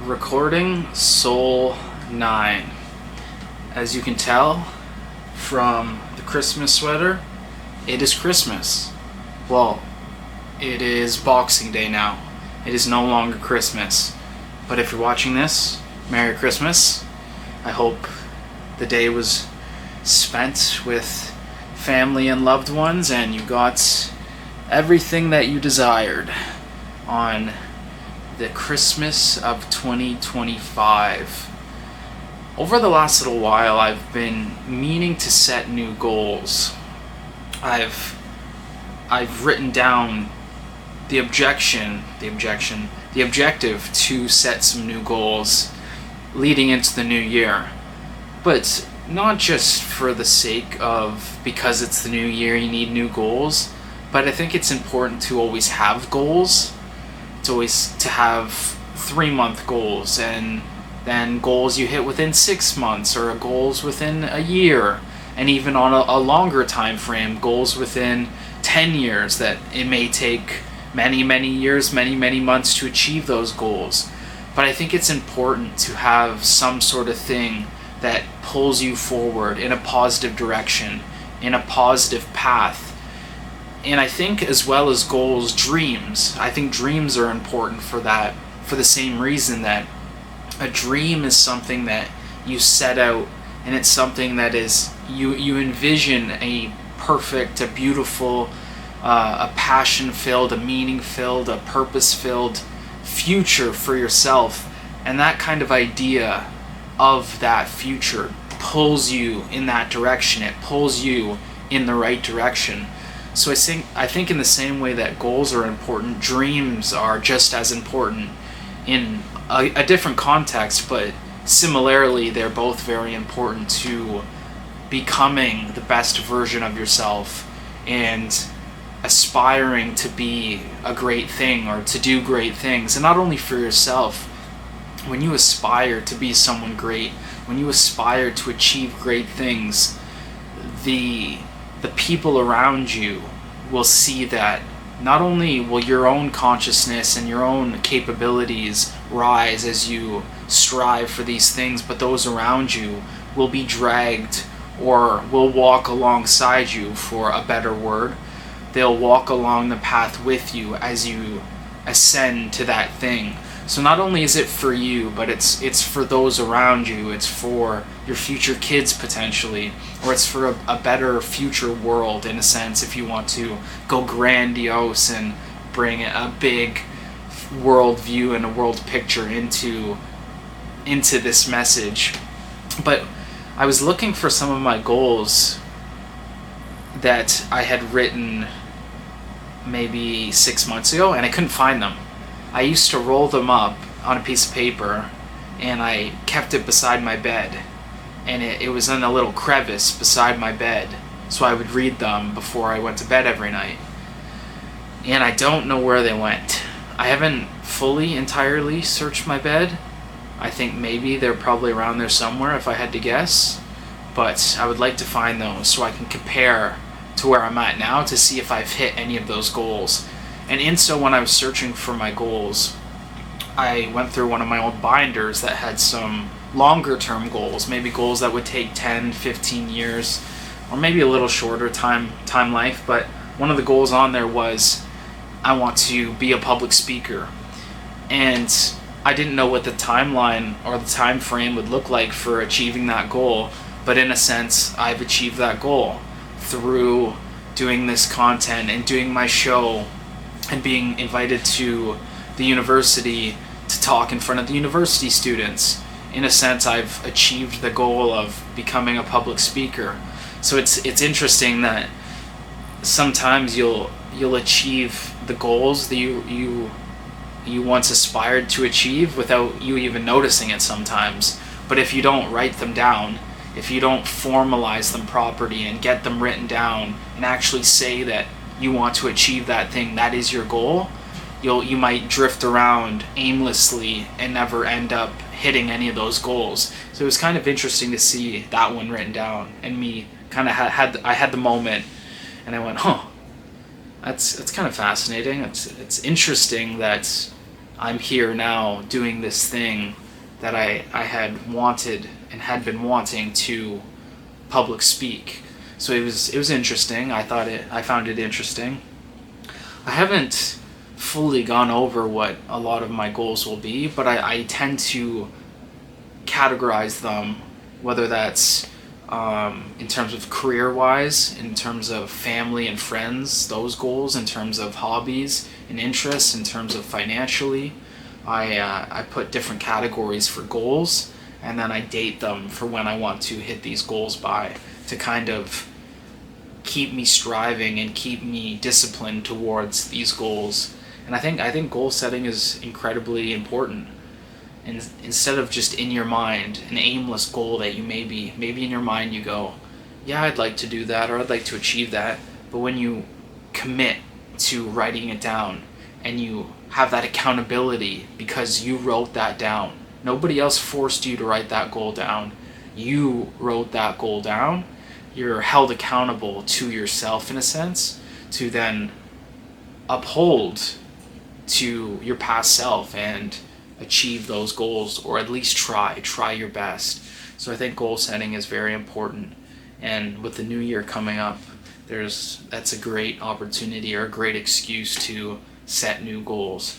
Recording Soul 9. As you can tell from the Christmas sweater, it is Christmas. Well, it is Boxing Day now. It is no longer Christmas. But if you're watching this, Merry Christmas. I hope the day was spent with family and loved ones and you got everything that you desired on the Christmas of 2025. Over the last little while, I've been meaning to set new goals. I've written down the objective to set some new goals leading into the new year. But not just for the sake of because it's the new year you need new goals, but I think it's important to always have goals. It's always to have 3-month goals and then goals you hit within 6 months or goals within a year, and even on a longer time frame, goals within 10 years that it may take many years, many months to achieve those goals. But I think it's important to have some sort of thing that pulls you forward in a positive direction, in a positive path. And I think as well as goals, dreams. I think dreams are important for that, for the same reason that a dream is something that you set out, and it's something that is, you envision a perfect, a beautiful, a passion-filled, a meaning-filled, a purpose-filled future for yourself. And that kind of idea of that future pulls you in that direction. It pulls you in the right direction. So I think in the same way that goals are important, dreams are just as important in a different context, but similarly they're both very important to becoming the best version of yourself and aspiring to be a great thing or to do great things. And not only for yourself, when you aspire to be someone great, when you aspire to achieve great things, the people around you will see that not only will your own consciousness and your own capabilities rise as you strive for these things, but those around you will be dragged or will walk alongside you, for a better word. They'll walk along the path with you as you ascend to that thing. So not only is it for you, but it's for those around you. It's for your future kids potentially, or it's for a better future world in a sense, if you want to go grandiose and bring a big world view and a world picture into this message. But I was looking for some of my goals that I had written maybe 6 months ago, and I couldn't find them. I used to roll them up on a piece of paper, and I kept it beside my bed, and it was in a little crevice beside my bed, so I would read them before I went to bed every night. And I don't know where they went. I haven't fully, entirely searched my bed. I think maybe they're probably around there somewhere if I had to guess, but I would like to find those so I can compare to where I'm at now to see if I've hit any of those goals. And so when I was searching for my goals, I went through one of my old binders that had some longer term goals, maybe goals that would take 10, 15 years, or maybe a little shorter time life. But one of the goals on there was, I want to be a public speaker. And I didn't know what the timeline or the time frame would look like for achieving that goal, but in a sense, I've achieved that goal through doing this content and doing my show and being invited to the university to talk in front of the university students. In a sense, I've achieved the goal of becoming a public speaker. So it's interesting that sometimes you'll achieve the goals that you once aspired to achieve without you even noticing it sometimes. But if you don't write them down, if you don't formalize them properly and get them written down and actually say that you want to achieve that thing, that is your goal, you might drift around aimlessly and never end up hitting any of those goals. So it was kind of interesting to see that one written down, and me kind of had the moment, and I went, that's kind of fascinating. It's interesting that I'm here now doing this thing that I had wanted and had been wanting to public speak. So it was interesting. I found it interesting. I haven't fully gone over what a lot of my goals will be, but I tend to categorize them, whether that's in terms of career-wise, in terms of family and friends, those goals, in terms of hobbies and interests, in terms of financially. I put different categories for goals, and then I date them for when I want to hit these goals by, to kind of keep me striving and keep me disciplined towards these goals. And I think goal setting is incredibly important. And instead of just in your mind an aimless goal that you maybe in your mind you go, yeah, I'd like to do that, or I'd like to achieve that, but when you commit to writing it down and you have that accountability because you wrote that down, nobody else forced you to write that goal down, you wrote that goal down, you're held accountable to yourself in a sense, to then uphold to your past self and achieve those goals, or at least try your best. So I think goal setting is very important, and with the new year coming up, that's a great opportunity or a great excuse to set new goals.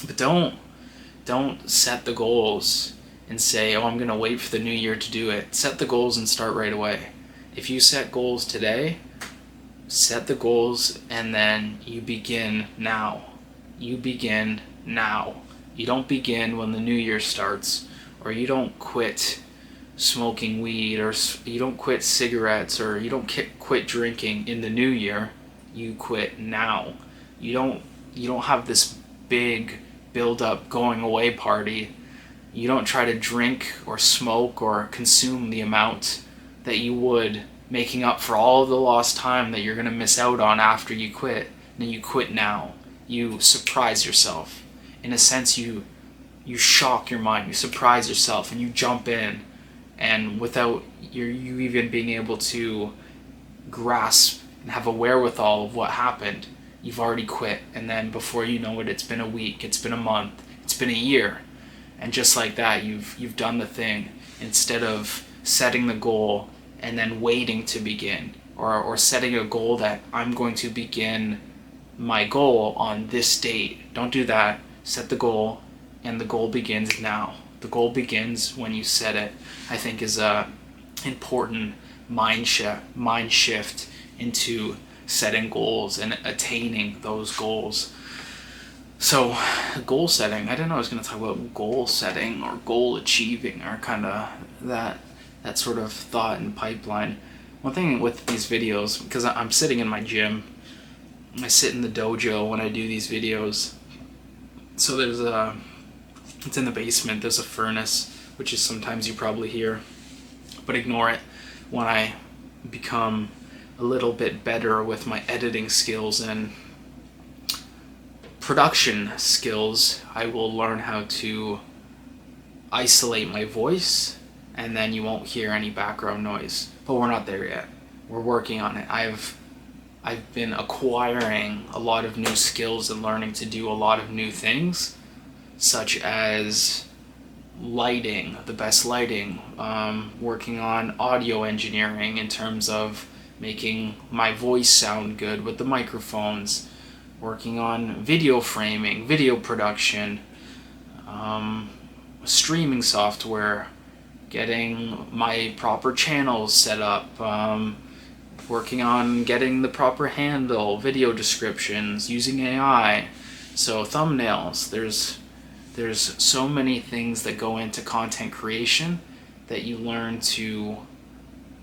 But don't set the goals and say, oh, I'm going to wait for the new year to do it. Set the goals and start right away. If you set goals today, set the goals and then you begin now. You begin now. You don't begin when the new year starts, or you don't quit smoking weed, or you don't quit cigarettes, or you don't quit drinking in the new year. You quit now. You don't have this big build up going away party. You don't try to drink or smoke or consume the amount that you would, making up for all of the lost time that you're going to miss out on after you quit. And you quit now. You surprise yourself. In a sense, you shock your mind, you surprise yourself, and you jump in, and without you even being able to grasp and have a wherewithal of what happened, you've already quit. And then before you know it, it's been a week, it's been a month, it's been a year, and just like that, you've done the thing, instead of setting the goal and then waiting to begin, or setting a goal that I'm going to begin my goal on this date. Don't do that. Set the goal, and the goal begins now. The goal begins when you set it. I think is a important mind shift into setting goals and attaining those goals. So, goal setting. I didn't know I was going to talk about goal setting or goal achieving, or kind of that sort of thought and pipeline. One thing with these videos, because I'm sitting in my gym, I sit in the dojo when I do these videos. So it's in the basement, there's a furnace, which is sometimes you probably hear, but ignore it. When I become a little bit better with my editing skills and production skills, I will learn how to isolate my voice, and then you won't hear any background noise. But we're not there yet. We're working on it. I've been acquiring a lot of new skills and learning to do a lot of new things, such as lighting, the best lighting, working on audio engineering in terms of making my voice sound good with the microphones, working on video framing, video production, streaming software, getting my proper channels set up, working on getting the proper handle, video descriptions, using AI, so thumbnails. There's so many things that go into content creation that you learn to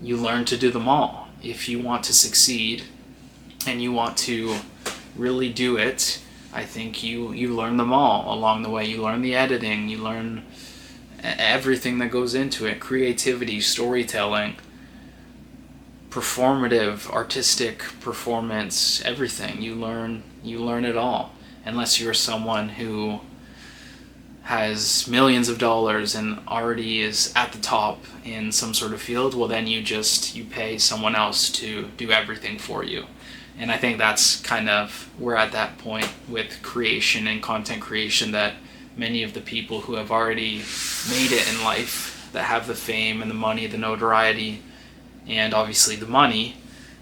do them all. If you want to succeed and you want to really do it, I think you learn them all along the way. You learn the editing, you learn everything that goes into it, creativity, storytelling, performative, artistic performance, everything. You learn it all, unless you're someone who has millions of dollars and already is at the top in some sort of field. Well, then you pay someone else to do everything for you. And I think that's kind of, we're at that point with creation and content creation, that many of the people who have already made it in life, that have the fame and the money, the notoriety, and obviously the money,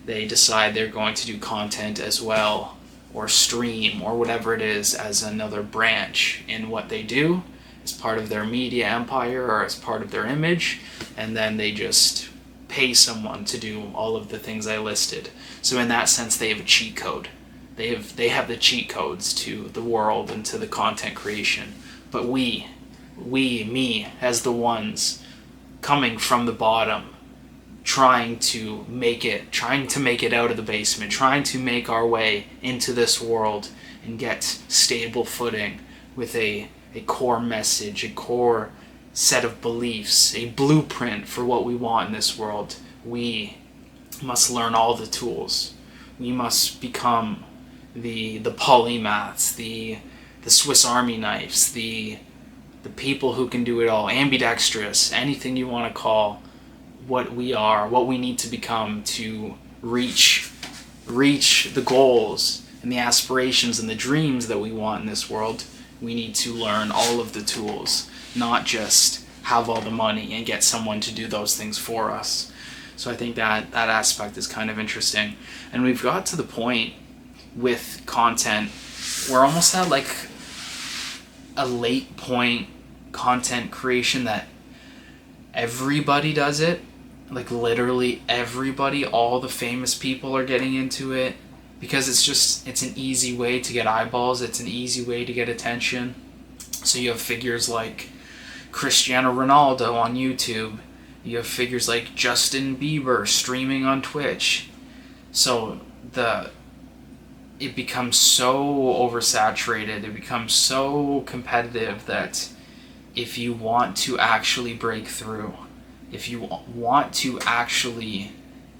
they decide they're going to do content as well, or stream, or whatever it is, as another branch in what they do, as part of their media empire or as part of their image, and then they just pay someone to do all of the things I listed. So in that sense, they have a cheat code. They have the cheat codes to the world and to the content creation. But me, as the ones coming from the bottom, trying to make it out of the basement, trying to make our way into this world and get stable footing with a core message, a core set of beliefs, a blueprint for what we want in this world. We must learn all the tools. We must become the polymaths, the Swiss Army knives, the people who can do it all, ambidextrous, anything you want to call what we are, what we need to become to reach the goals and the aspirations and the dreams that we want in this world. We need to learn all of the tools, not just have all the money and get someone to do those things for us. So I think that aspect is kind of interesting. And we've got to the point with content, we're almost at like a late point content creation that everybody does it. Like literally everybody, all the famous people are getting into it because it's an easy way to get eyeballs. It's an easy way to get attention. So you have figures like Cristiano Ronaldo on YouTube. You have figures like Justin Bieber streaming on Twitch. So it becomes so oversaturated. It becomes so competitive that if you want to actually break through, if you want to actually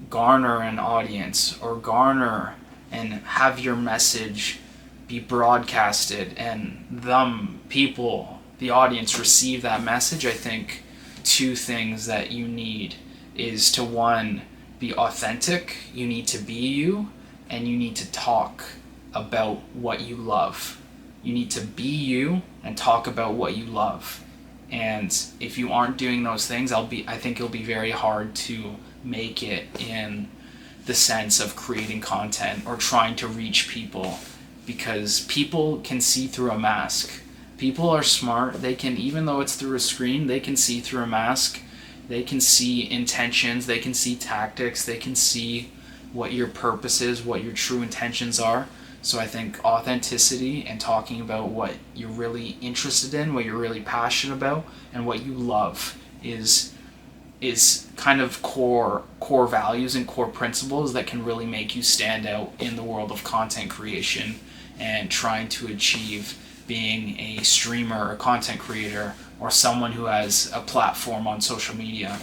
garner an audience or garner and have your message be broadcasted and the audience receive that message, I think two things that you need is to, one, be authentic. You need to be you, and you need to talk about what you love. You need to be you and talk about what you love. And if you aren't doing those things, I think it'll be very hard to make it in the sense of creating content or trying to reach people, because people can see through a mask. People are smart. They can, even though it's through a screen, they can see through a mask. They can see intentions. They can see tactics. They can see what your purpose is, what your true intentions are. So I think authenticity and talking about what you're really interested in, what you're really passionate about, and what you love is kind of core values and core principles that can really make you stand out in the world of content creation and trying to achieve being a streamer or content creator or someone who has a platform on social media.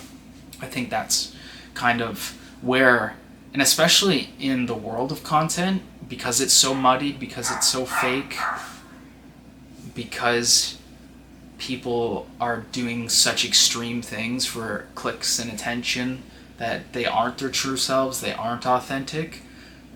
I think that's kind of where, and especially in the world of content, because it's so muddied, because it's so fake, because people are doing such extreme things for clicks and attention that they aren't their true selves, they aren't authentic,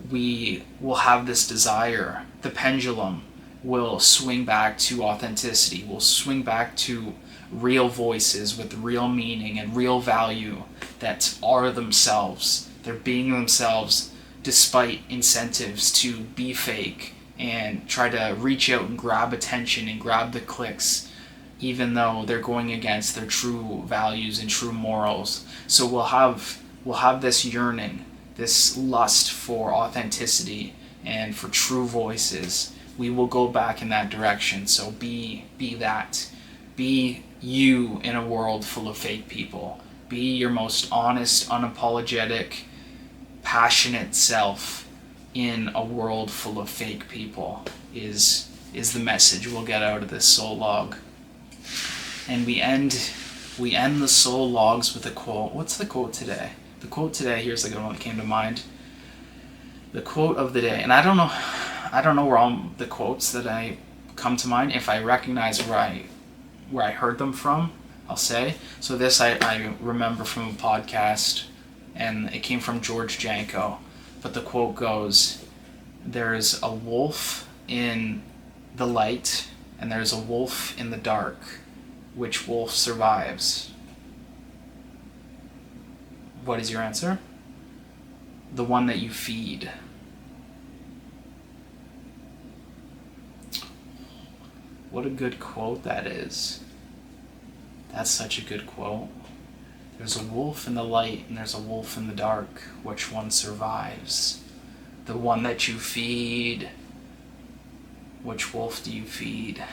we will have this desire. The pendulum will swing back to authenticity, will swing back to real voices with real meaning and real value that are themselves. They're being themselves despite incentives to be fake and try to reach out and grab attention and grab the clicks, even though they're going against their true values and true morals. So we'll have this yearning, this lust for authenticity and for true voices. We will go back in that direction. So be that. Be you in a world full of fake people. Be your most honest, unapologetic, passionate self in a world full of fake people is the message we'll get out of this soul log. And we end the soul logs with a quote. What's the quote today? The quote today, here's a good one that came to mind. The quote of the day, and I don't know where all the quotes that I come to mind, if I recognize where I heard them from, I'll say. So this I remember from a podcast, and it came from George Janko. But the quote goes, There's a wolf in the light, and there's a wolf in the dark. Which wolf survives? What is your answer? The one that you feed. What a good quote that is. That's such a good quote. There's a wolf in the light and there's a wolf in the dark. Which one survives? The one that you feed. Which wolf do you feed?